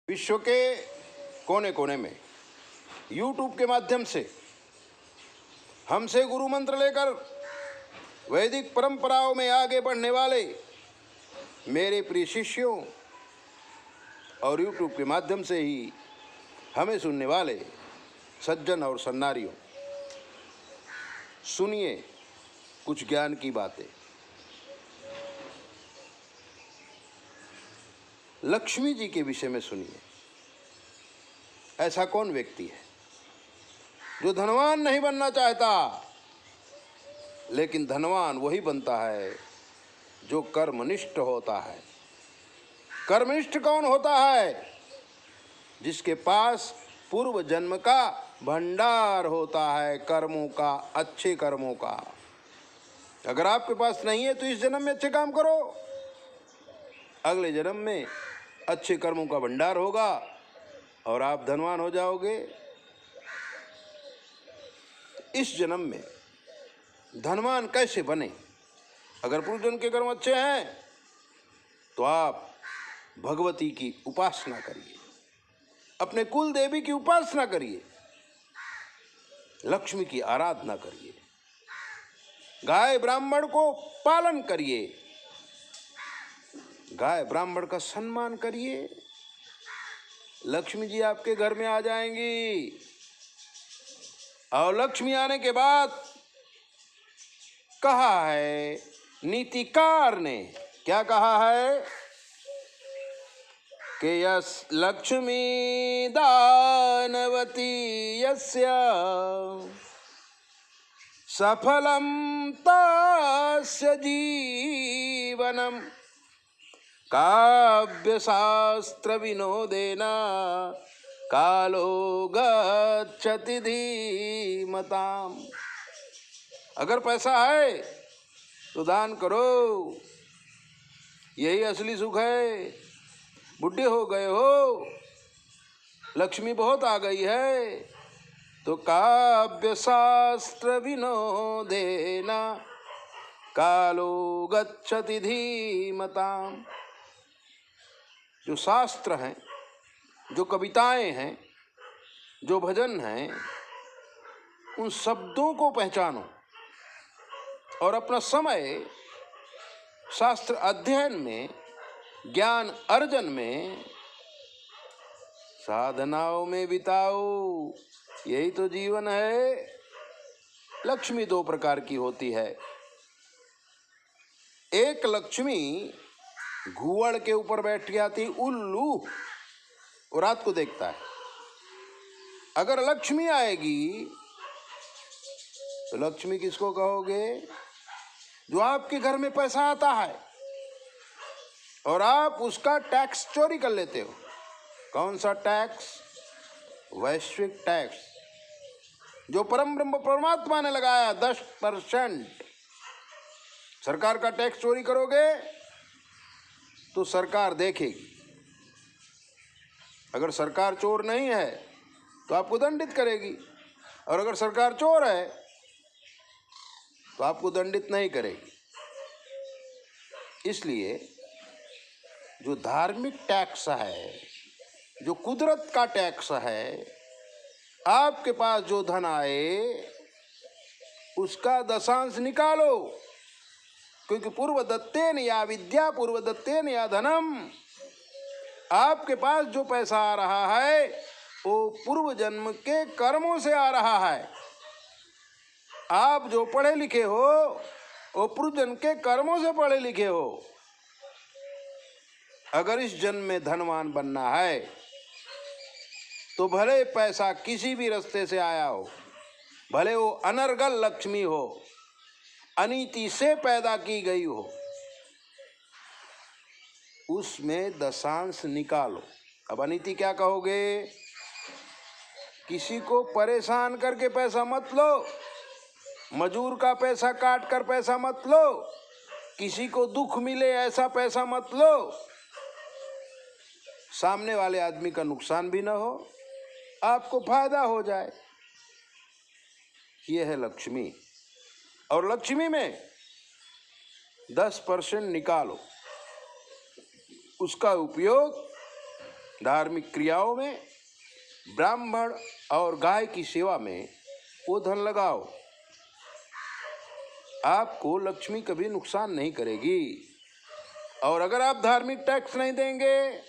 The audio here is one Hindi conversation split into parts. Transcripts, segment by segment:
विश्व के कोने कोने में YouTube के माध्यम से हमसे गुरु मंत्र लेकर वैदिक परंपराओं में आगे बढ़ने वाले मेरे प्रिय शिष्यों और YouTube के माध्यम से ही हमें सुनने वाले सज्जन और सन्नारियों, सुनिए कुछ ज्ञान की बातें। लक्ष्मी जी के विषय में सुनिए। ऐसा कौन व्यक्ति है जो धनवान नहीं बनना चाहता, लेकिन धनवान वही बनता है जो कर्मनिष्ठ होता है। कर्मनिष्ठ कौन होता है? जिसके पास पूर्व जन्म का भंडार होता है, कर्मों का, अच्छे कर्मों का। अगर आपके पास नहीं है तो इस जन्म में अच्छे काम करो, अगले जन्म में अच्छे कर्मों का भंडार होगा और आप धनवान हो जाओगे। इस जन्म में धनवान कैसे बने? अगर पूर्व जन्म के कर्म अच्छे हैं तो आप भगवती की उपासना करिए, अपने कुल देवी की उपासना करिए, लक्ष्मी की आराधना करिए, गाय ब्राह्मण को पालन करिए, गाय ब्राह्मण का सम्मान करिए। लक्ष्मी जी आपके घर में आ जाएंगी। और लक्ष्मी आने के बाद कहा है नीतिकार ने, क्या कहा है कि यस लक्ष्मी दानवती यस्य सफलम तस्य जीवनम काव्य शास्त्र विनोदेन कालो गच्छति धीमताम। अगर पैसा है तो दान करो, यही असली सुख है। बुढ़े हो गए हो, लक्ष्मी बहुत आ गई है, तो काव्य शास्त्र विनोदेन कालो गच्छति धीमताम। जो शास्त्र हैं, जो कविताएं हैं, जो भजन हैं, उन शब्दों को पहचानो और अपना समय शास्त्र अध्ययन में, ज्ञान अर्जन में, साधनाओं में बिताओ। यही तो जीवन है। लक्ष्मी दो प्रकार की होती है। एक लक्ष्मी घुवड़ के ऊपर बैठ जाती, उल्लू, और रात को देखता है। अगर लक्ष्मी आएगी तो लक्ष्मी किसको कहोगे? जो आपके घर में पैसा आता है और आप उसका टैक्स चोरी कर लेते हो। कौन सा टैक्स? वैश्विक टैक्स, जो परम ब्रह्म परमात्मा ने लगाया 10%। सरकार का टैक्स चोरी करोगे तो सरकार देखेगी। अगर सरकार चोर नहीं है तो आपको दंडित करेगी, और अगर सरकार चोर है तो आपको दंडित नहीं करेगी। इसलिए जो धार्मिक टैक्स है, जो कुदरत का टैक्स है, आपके पास जो धन आए उसका दशांश निकालो, क्योंकि पूर्व दत्तेन या विद्या पूर्व दत्तेन या धनम। आपके पास जो पैसा आ रहा है वो पूर्व जन्म के कर्मों से आ रहा है। आप जो पढ़े लिखे हो वो पूर्व जन्म के कर्मों से पढ़े लिखे हो। अगर इस जन्म में धनवान बनना है तो भले पैसा किसी भी रास्ते से आया हो, भले वो अनर्गल लक्ष्मी हो, अनीति से पैदा की गई हो, उसमें दशांश निकालो। अब अनीति क्या कहोगे? किसी को परेशान करके पैसा मत लो, मजूर का पैसा काट कर पैसा मत लो, किसी को दुख मिले ऐसा पैसा मत लो, सामने वाले आदमी का नुकसान भी ना हो, आपको फायदा हो जाए। ये है लक्ष्मी। और लक्ष्मी में 10% निकालो, उसका उपयोग धार्मिक क्रियाओं में, ब्राह्मण और गाय की सेवा में वो धन लगाओ। आपको लक्ष्मी कभी नुकसान नहीं करेगी। और अगर आप धार्मिक टैक्स नहीं देंगे,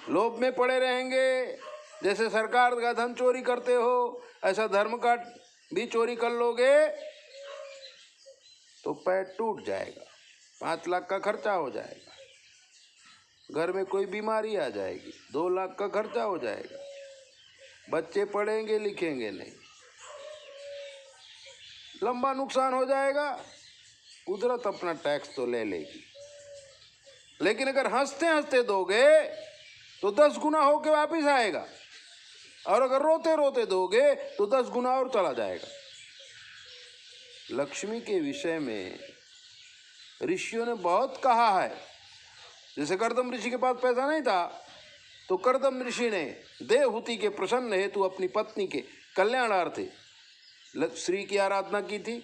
लोभ में पड़े रहेंगे, जैसे सरकार का धन चोरी करते हो, ऐसा धर्म का भी चोरी कर लोगे तो पैर टूट जाएगा, 5 लाख का खर्चा हो जाएगा, घर में कोई बीमारी आ जाएगी, 2 लाख का खर्चा हो जाएगा, बच्चे पढ़ेंगे लिखेंगे नहीं, लंबा नुकसान हो जाएगा। कुदरत अपना टैक्स तो ले लेगी, लेकिन अगर हंसते हंसते दोगे तो 10 गुना होके वापिस आएगा, और अगर रोते रोते दोगे तो 10 गुना और चला जाएगा। लक्ष्मी के विषय में ऋषियों ने बहुत कहा है। जैसे कर्दम ऋषि के पास पैसा नहीं था तो कर्दम ऋषि ने देवहूति के प्रसन्न हेतु अपनी पत्नी के कल्याणार्थ श्री की आराधना की थी।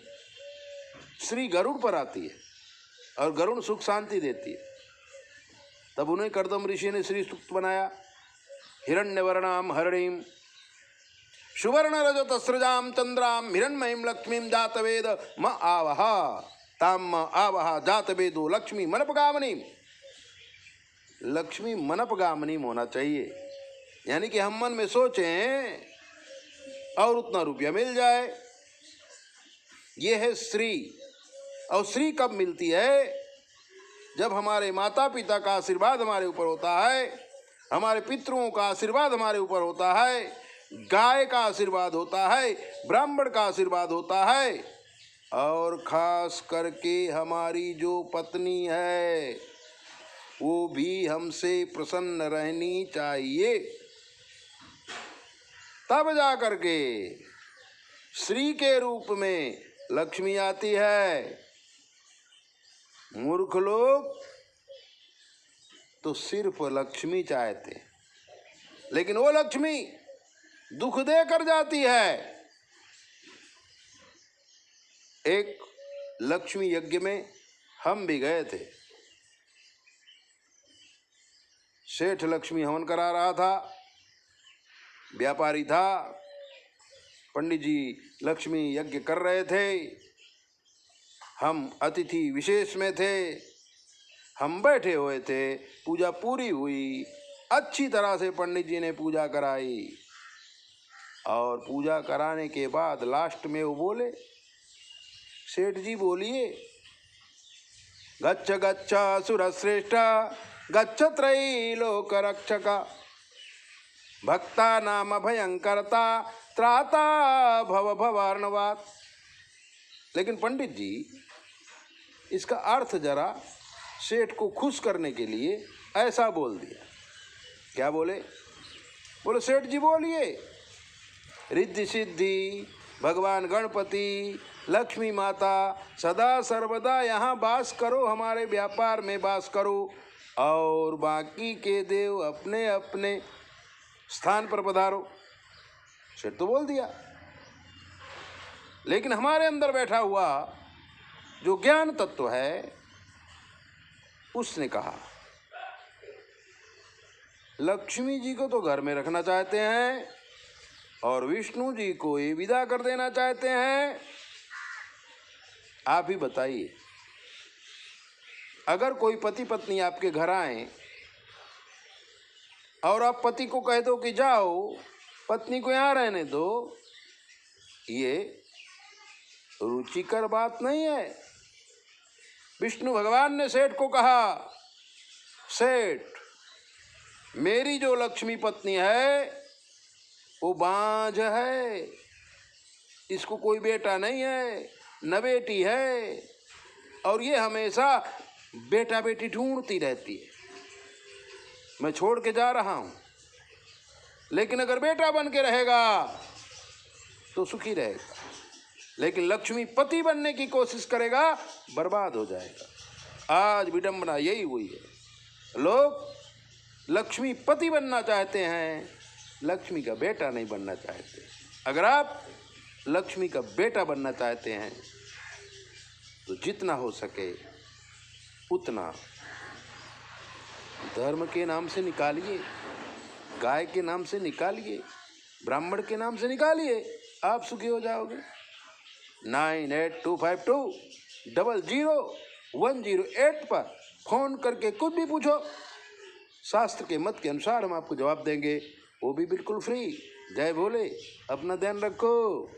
श्री गरुड़ पर आती है और गरुड़ सुख शांति देती है। तब उन्हें कर्दम ऋषि ने श्री सूक्त बनाया। हिरण्यवर्णाम हरिणीम सुवर्ण रजत सृजाम चंद्राम हिरण्मयीं लक्ष्मीं जातवेद म आवह ताम आवह जातवेदो लक्ष्मी मनपगामिनी। लक्ष्मी मनपगामिनी होना चाहिए, यानी कि हम मन में सोचें और उतना रुपया मिल जाए। ये है श्री। और श्री कब मिलती है? जब हमारे माता पिता का आशीर्वाद हमारे ऊपर होता है, हमारे पितरों का आशीर्वाद हमारे ऊपर होता है, गाय का आशीर्वाद होता है, ब्राह्मण का आशीर्वाद होता है, और खास करके हमारी जो पत्नी है वो भी हमसे प्रसन्न रहनी चाहिए, तब जा करके श्री के रूप में लक्ष्मी आती है। मूर्ख लोग तो सिर्फ लक्ष्मी चाहते, लेकिन वो लक्ष्मी दुख देकर जाती है। एक लक्ष्मी यज्ञ में हम भी गए थे। सेठ लक्ष्मी हवन करा रहा था, व्यापारी था, पंडित जी लक्ष्मी यज्ञ कर रहे थे, हम अतिथि विशेष में थे, हम बैठे हुए थे। पूजा पूरी हुई, अच्छी तरह से पंडित जी ने पूजा कराई, और पूजा कराने के बाद लास्ट में वो बोले, सेठ जी बोलिए, गच्छ गच्छ सुरश्रेष्ठ गच्छ त्रैलोक रक्षक भक्ता नाम भयंकरता त्राता भव भवार्णवात्। लेकिन पंडित जी इसका अर्थ जरा सेठ को खुश करने के लिए ऐसा बोल दिया। क्या बोले? बोले, सेठ जी बोलिए, रिद्धि सिद्धि भगवान गणपति लक्ष्मी माता सदा सर्वदा यहाँ वास करो, हमारे व्यापार में वास करो, और बाकी के देव अपने अपने स्थान पर पधारो। सेठ तो बोल दिया, लेकिन हमारे अंदर बैठा हुआ जो ज्ञान तत्व है उसने कहा, लक्ष्मी जी को तो घर में रखना चाहते हैं और विष्णु जी को ये विदा कर देना चाहते हैं। आप ही बताइए, अगर कोई पति पत्नी आपके घर आए और आप पति को कह दो कि जाओ, पत्नी को यहाँ रहने दो, ये रुचिकर बात नहीं है। विष्णु भगवान ने सेठ को कहा, सेठ, मेरी जो लक्ष्मी पत्नी है वो बांझ है, इसको कोई बेटा नहीं है, न बेटी है, और ये हमेशा बेटा बेटी ढूंढती रहती है। मैं छोड़ के जा रहा हूं, लेकिन अगर बेटा बन के रहेगा तो सुखी रहेगा, लेकिन लक्ष्मी पति बनने की कोशिश करेगा बर्बाद हो जाएगा। आज विडंबना यही हुई है, लोग लक्ष्मी पति बनना चाहते हैं, लक्ष्मी का बेटा नहीं बनना चाहते। अगर आप लक्ष्मी का बेटा बनना चाहते हैं तो जितना हो सके उतना धर्म के नाम से निकालिए। गाय के नाम से निकालिए, ब्राह्मण के नाम से निकालिए, आप सुखी हो जाओगे। 9825200108 पर फोन करके कुछ भी पूछो, शास्त्र के मत के अनुसार हम आपको जवाब देंगे, वो भी बिल्कुल फ्री। जय भोले, अपना ध्यान रखो।